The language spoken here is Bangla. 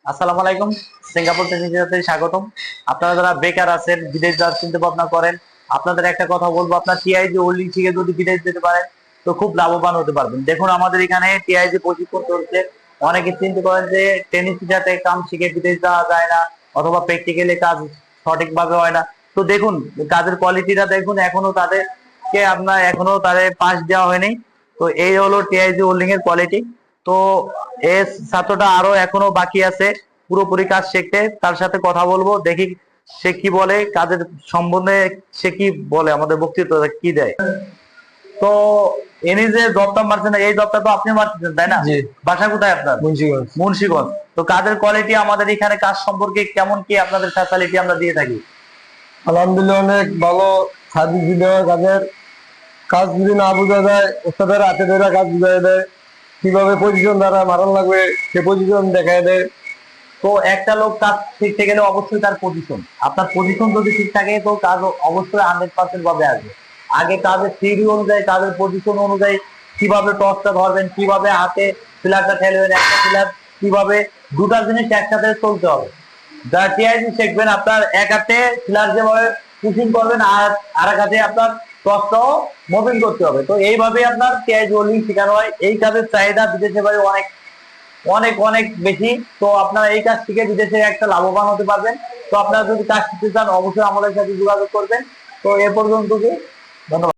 আসসালামু আলাইকুম। সিঙ্গাপুর টেকনিক্যালে স্বাগতম। আপনারা যারা বেকার আছেন, বিদেশ যাওয়ার চিন্তা ভাবনা করেন, আপনাদের একটা কথা বলবো, আপনার টিআইজি হোল্ডিং শিখে যদি বিদেশ যেতে পারেন তো খুব লাভবান হতে পারবেন। দেখুন আমাদের এখানে টিআইজি প্রশিক্ষণ চলছে। অনেকে চিন্তা করেন যে টেনিস টিচারতে কাম শিখে বিদেশ যাওয়া যায় না, অথবা প্র্যাকটিক্যালি কাজ সঠিকভাবে হয় না। তো দেখুন কাজের কোয়ালিটিটা দেখুন, এখনো তাদেরকে আপনার এখনো তাদের পাস দেওয়া হয়নি। তো এই হলো টিআইজি হোল্ডিং এর কোয়ালিটি। তো এই ছাত্রটা আরো এখনো বাকি আছে পুরোপুরি কাজ শিখতে। তার সাথে কথা বলবো, দেখি সে কি বলে, কাজের সম্বন্ধে সে কি বলে, আমাদের বক্তৃতা কি দেয়। তো এনি যে জবটা মারছেন, এই জবটা তো আপনি মারছেন তাই না? জি। বাসা কোথায় আপনার? মুন্সিগঞ্জ। মুন্সিগঞ্জ। তো কাজের কোয়ালিটি আমাদের এখানে কাজ সম্পর্কে কেমন কি আপনাদের ফ্যাসিলিটি আমরা দিয়ে থাকি? আলহামদুলিল্লাহ অনেক ভালো সার্ভিস দিতে হয়। কাজের কাজ যদি না বোঝা যায় ওস্তাদের হাতে ধরে কাজ বুঝাই দেয়, কিভাবে পজিশন দ্বারা মারান লাগবে সে পজিশন দেখায় দেয়। তো একটা লোক কাজ শিখতে গেলে অবশ্যই তার পজিশন, আপনার পজিশন যদি ঠিক থাকে তো কাজ অবশ্যই 100% ভাবে আসবে। আগে কাজের থিওরি অনুযায়ী, কাজের পজিশন অনুযায়ী কিভাবে টসটা ধরবেন, কিভাবে হাতে ফিলারটা ঠেলবেন, একটা ফিলার কিভাবে, দুটা জিনিস একসাথে চলতে হবে। যা টিআইজি শিখবেন, আপনার এক হাতে ফিলার যেভাবে পুশিং করবেন আর এক হাতে আপনার টসটাও মুভিং করতে হবে। তো এইভাবে আপনার টিআইজি হোল্ডিং শেখানো হয়। এই কাজের চাহিদা বিদেশে বাইরে অনেক অনেক অনেক বেশি। তো আপনারা এই কাজ থেকে বিদেশে একটা লাভবান হতে পারবেন। তো আপনারা যদি কাজ শিখতে চান অবশ্যই আমাদের সাথে যোগাযোগ করবেন। তো এ পর্যন্ত কি, ধন্যবাদ।